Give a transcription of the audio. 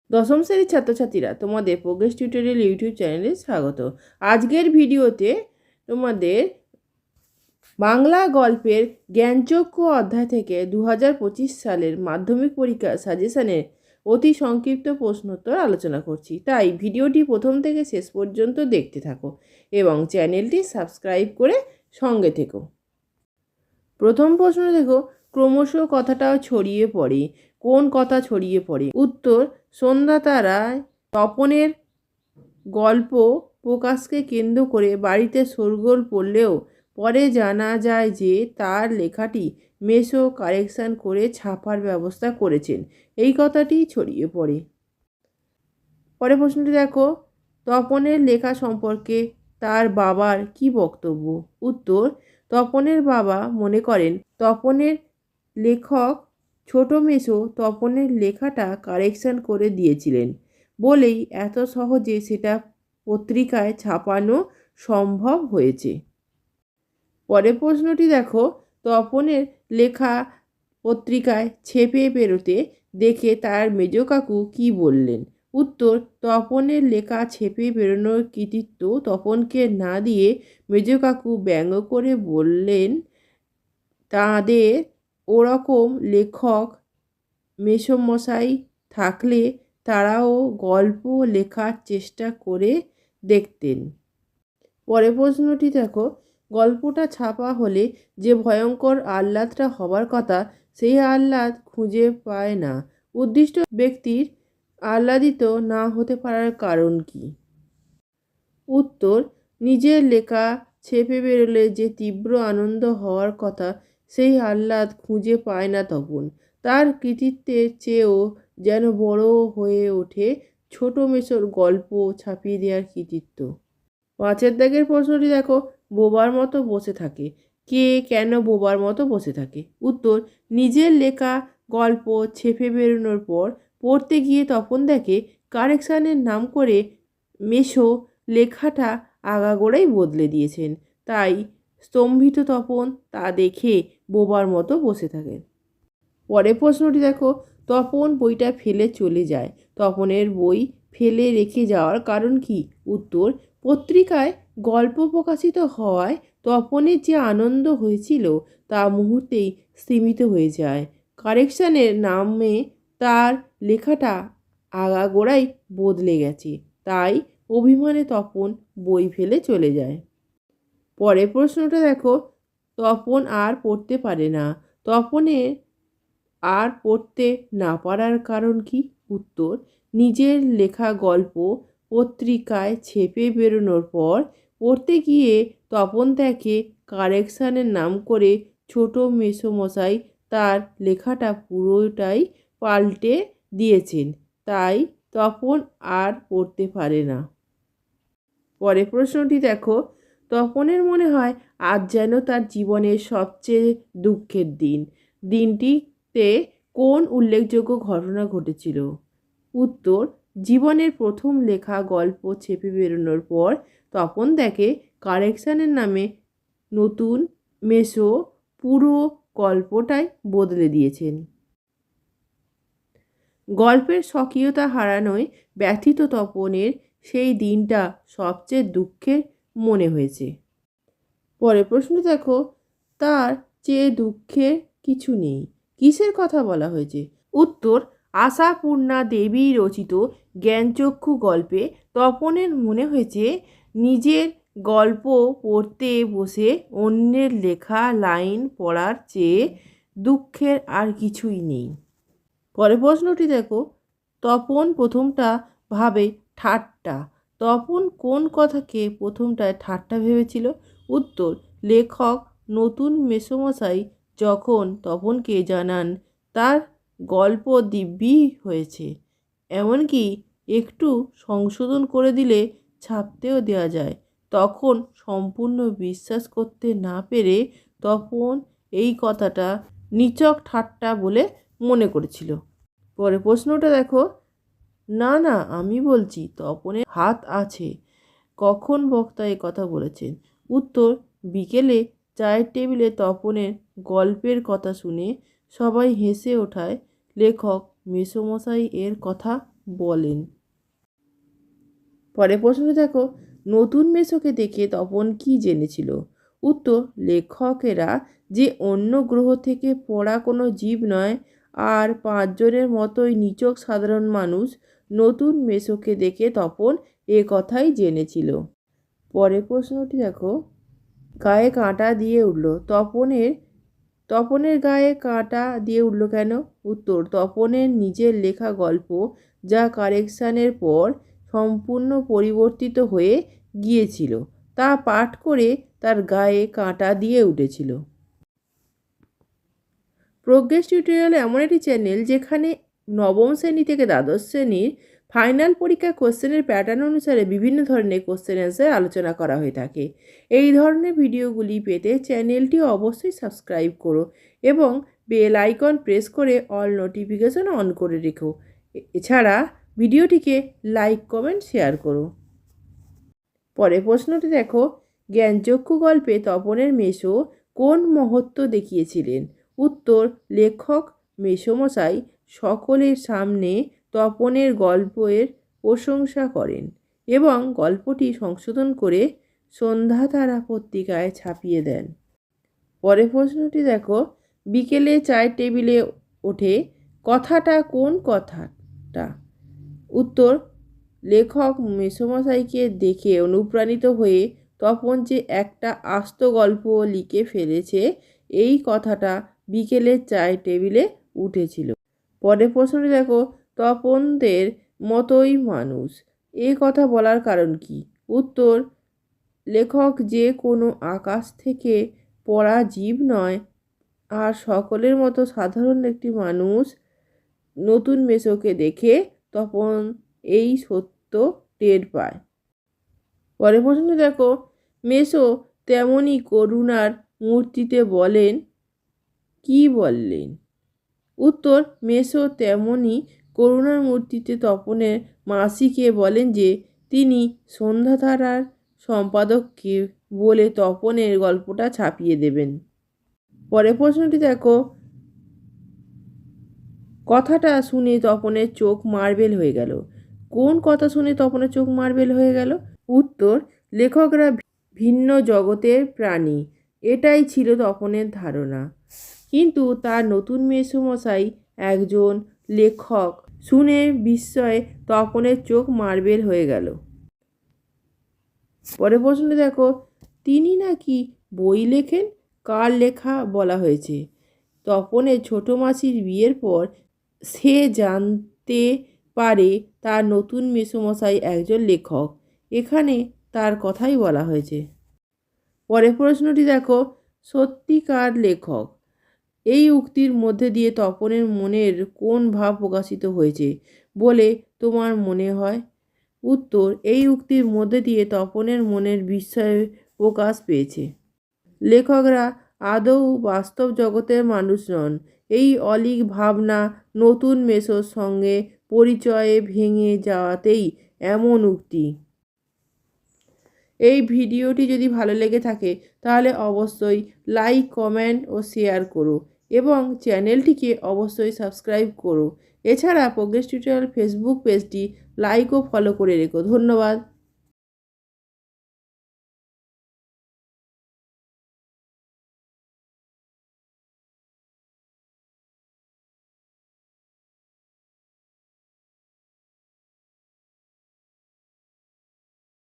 দশম শ্রেণীর ছাত্রছাত্রীরা, তোমাদের প্রোগ্রেস টিউটোরিয়াল ইউটিউব চ্যানেলে স্বাগত। আজকের ভিডিওতে তোমাদের বাংলা গল্পের জ্ঞানচক্ষু অধ্যায় থেকে 2025 সালের মাধ্যমিক পরীক্ষার সাজেশনের অতি সংক্ষিপ্ত প্রশ্নোত্তর আলোচনা করছি। তাই ভিডিওটি প্রথম থেকে শেষ পর্যন্ত দেখতে থাকো এবং চ্যানেলটি সাবস্ক্রাইব করে সঙ্গে থেকো। প্রথম প্রশ্ন দেখো, ক্রমশ কথাটা ছড়িয়ে পড়ে। কোন কথা ছড়িয়ে পড়ে? উত্তর, সন্ধ্যা তারায় তপনের গল্প প্রকাশকে কেন্দ্র করে বাড়িতে শোরগোল পড়লেও পরে জানা যায় যে তার লেখাটি মেসো কারেকশন করে ছাপার ব্যবস্থা করেছেন। এই কথাটি ছড়িয়ে পড়ে। পরের প্রশ্নটি দেখো, তপনের লেখা সম্পর্কে তার বাবার কি বক্তব্য? উত্তর, তপনের বাবা মনে করেন তপনের লেখক ছোট মেসো তপনের লেখাটা কারেকশন করে দিয়েছিলেন বলেই এত সহজে সেটা পত্রিকায় ছাপানো সম্ভব হয়েছে। পরের প্রশ্নটি দেখো, তপনের লেখা পত্রিকায় ছেপে বেরোতে দেখে তার মেজ কাকু কী বললেন? উত্তর, তপনের লেখা ছেপে বেরোনোর কৃতিত্ব তপনকে না দিয়ে মেজ কাকু ব্যঙ্গ করে বললেন, তাদের ওরকম লেখক মেসোমশাই থাকলে তারাও গল্প লেখার চেষ্টা করে দেখতেন। পরের প্রশ্নটি দেখো, গল্পটা ছাপা হলে যে ভয়ঙ্কর আহ্লাদটা হবার কথা সেই আহ্লাদ খুঁজে পায় না। উদ্দিষ্ট ব্যক্তির আহ্লাদিত না হতে পারার কারণ কি? উত্তর, নিজের লেখা ছেপে বেরোলে যে তীব্র আনন্দ হওয়ার কথা সেই আহ্লাদ খুঁজে পায় না তপন। তার কৃতিত্বের চেয়েও যেন বড় হয়ে ওঠে ছোট মেসোর গল্প ছাপিয়ে দেওয়ার কৃতিত্ব। পাঁচের দাগের প্রশ্নটি দেখো, বোবার মতো বসে থাকে। কে কেন বোবার মতো বসে থাকে? উত্তর, নিজের লেখা গল্প ছেপে বেরোনোর পর পড়তে গিয়ে তপন দেখে কারেকশানের নাম করে মেসো লেখাটা আগাগোড়াই বদলে দিয়েছেন। তাই স্তম্ভিত তপন তা দেখে বোবার মতো বসে থাকেন। পরের প্রশ্নটি দেখো, তপন বইটা ফেলে চলে যায়। তপনের বই ফেলে রেখে যাওয়ার কারণ কি? উত্তর, পত্রিকায় গল্প প্রকাশিত হওয়ায় তপনের যে আনন্দ হয়েছিল তা মুহূর্তেই স্তিমিত হয়ে যায়। কারেকশানের নামে তার লেখাটা আগাগোড়াই বদলে গেছে, তাই অভিমানে তপন বই ফেলে চলে যায়। পরের প্রশ্নটা দেখো, তপন আর পড়তে পারে না। তপনের আর পড়তে না পারার কারণ কি? উত্তর, নিজের লেখা গল্প পত্রিকায় ছেপে বেরোনোর পর পড়তে গিয়ে তপন দেখে কারেকশানের নাম করে ছোট মেসোমশাই তার লেখাটা পুরোটাই পাল্টে দিয়েছেন, তাই তপন আর পড়তে পারে না। পরের প্রশ্নটি দেখো, তপনের মনে হয় আজ যেন তার জীবনের সবচেয়ে দুঃখের দিন। দিনটিতে কোন উল্লেখযোগ্য ঘটনা ঘটেছিল? উত্তর, জীবনের প্রথম লেখা গল্প ছেপে বেরোনোর পর তপন দেখে কারেকশানের নামে নতুন মেসো পুরো গল্পটাই বদলে দিয়েছেন। গল্পের স্বকীয়তা হারানোয় ব্যথিত তপনের সেই দিনটা সবচেয়ে দুঃখের মনে হয়েছে। পরের প্রশ্ন দেখো, তার চেয়ে দুঃখের কিছু নেই। কিসের কথা বলা হয়েছে? উত্তর, আশাপূর্ণা দেবী রচিত জ্ঞানচক্ষু গল্পে তপনের মনে হয়েছে নিজের গল্প পড়তে বসে অন্যের লেখা লাইন পড়ার চেয়ে দুঃখের আর কিছুই নেই। পরের প্রশ্নটি দেখো, তপন প্রথমটা ভাবে ঠাট্টা। তপন কোন কথাকে প্রথমটায় ঠাট্টা ভেবেছিল? উত্তর, লেখক নতুন মেসোমশাই যখন তপনকে জানান তার গল্প দিব্যি হয়েছে, এমনকি একটু সংশোধন করে দিলে ছাপতেও দেওয়া যায়, তখন সম্পূর্ণ বিশ্বাস করতে না পেরে তপন এই কথাটা নিছক ঠাট্টা বলে মনে করেছিল। পরে প্রশ্নটা দেখো, না না আমি বলছি তপনের হাত আছে। কখন বক্তা এ কথা বলেছেন? উত্তর, বিকেলে চায়ের টেবিলে তপনের গল্পের কথা শুনে সবাই হেসে ওঠায় লেখক মেসোমশাই এর কথা বলেন। পরে প্রশ্ন দেখো, নতুন মেসোকে দেখে তপন কি জেনেছিল? উত্তর, লেখকেরা যে অন্য গ্রহ থেকে পড়া কোনো জীব নয় আর 5 জনের মতোই নিছক সাধারণ মানুষ, নতুন মেসোকে দেখে তপন এ কথাই জেনেছিল। পরের প্রশ্নটি দেখো, গায়ে কাঁটা দিয়ে উঠল। তপনের গায়ে কাঁটা দিয়ে উঠল কেন? উত্তর, তপনের নিজের লেখা গল্প যা কারেকশানের পর সম্পূর্ণ পরিবর্তিত হয়ে গিয়েছিল তা পাঠ করে তার গায়ে কাঁটা দিয়ে উঠেছিল। প্রোগ্রেস টিউটোরিয়াল এমন একটি চ্যানেল যেখানে নবম শ্রেণী থেকে দ্বাদশ শ্রেণীর ফাইনাল পরীক্ষা কোশ্চেনের প্যাটার্ন অনুসারে বিভিন্ন ধরনের কোশ্চেন অ্যান্সার আলোচনা করা হয়ে থাকে। এই ধরনের ভিডিওগুলি পেতে চ্যানেলটি অবশ্যই সাবস্ক্রাইব করো এবং বেল আইকন প্রেস করে অল নোটিফিকেশন অন করে রেখো। এছাড়া ভিডিওটিকে লাইক কমেন্ট শেয়ার করো। পরের প্রশ্নটি দেখো, জ্ঞানচক্ষু গল্পে তপনের মেসো কোন মহত্ব দেখিয়েছিলেন? উত্তর, লেখক মেসোমশাই সকলের সামনে তপনের গল্পের প্রশংসা করেন এবং গল্পটি সংশোধন করে সন্ধ্যাতারা পত্রিকায় ছাপিয়ে দেন। পরের প্রশ্নটি দেখো, বিকেলে চায়ের টেবিলে ওঠে কথাটা কোন কথাটা? উত্তর, লেখক মেসোমশাইকে দেখে অনুপ্রাণিত হয়ে তপন যে একটা আস্ত গল্প লিখে ফেলেছে এই কথাটা বিকেলের চায়ের টেবিলে উঠেছিল। পরের প্রশ্নটি দেখো, তপনদের মতোই মানুষ এ কথা বলার কারণ কি? উত্তর, লেখক যে কোনো আকাশ থেকে পড়া জীব নয় আর সকলের মতো সাধারণ একটি মানুষ। নতুন মেসোকে দেখে তপন এই সত্য টের পায়। পরের প্রশ্ন দেখো, মেসো তেমনই করুণার মূর্তিতে বলেন কি বললেন? উত্তর, মেসো তেমনই করুণার মূর্তিতে তপনের মাসিকে বলেন যে তিনি সন্ধ্যাতারার সম্পাদককে বলে তপনের গল্পটা ছাপিয়ে দেবেন। পরের প্রশ্নটি দেখো, কথাটা শুনে তপনের চোখ মার্বেল হয়ে গেল। কোন কথা শুনে তপনের চোখ মার্বেল হয়ে গেল? উত্তর, লেখকরা ভিন্ন জগতের প্রাণী এটাই ছিল তপনের ধারণা, কিন্তু তার নতুন মেসোমশাই একজন লেখক শুনে বিস্ময়ে তপনের চোখ মার্বেল হয়ে গেল। পরের প্রশ্নটি দেখো, তিনি নাকি বই লেখেন, কার লেখা বলা হয়েছে? তপনের ছোটো মাসির বিয়ের পর সে জানতে পারে তার নতুন মেসোমশাই একজন লেখক, এখানে তার কথাই বলা হয়েছে। পরের প্রশ্নটি দেখো, সত্যিকার লেখক এই উক্তির মধ্যে দিয়ে তপনের মনের কোন ভাব প্রকাশিত হয়েছে বলে তোমার মনে হয়? উত্তর, এই উক্তির মধ্যে দিয়ে তপনের মনের বিস্ময় প্রকাশ পেয়েছে। লেখকরা আদৌ বাস্তব জগতের মানুষ নন, এই অলীক ভাবনা নতুন মেসোর সঙ্গে পরিচয়ে ভেঙে যাওয়াতেই এমন উক্তি। এই ভিডিওটি যদি ভালো লেগে থাকে তাহলে অবশ্যই লাইক কমেন্ট ও শেয়ার করো এবং চ্যানেলটিকে অবশ্যই সাবস্ক্রাইব করো। এছাড়া প্রোগ্রেস টিউটোরিয়াল ফেসবুক পেজটি লাইক ও ফলো করে রেখো। ধন্যবাদ।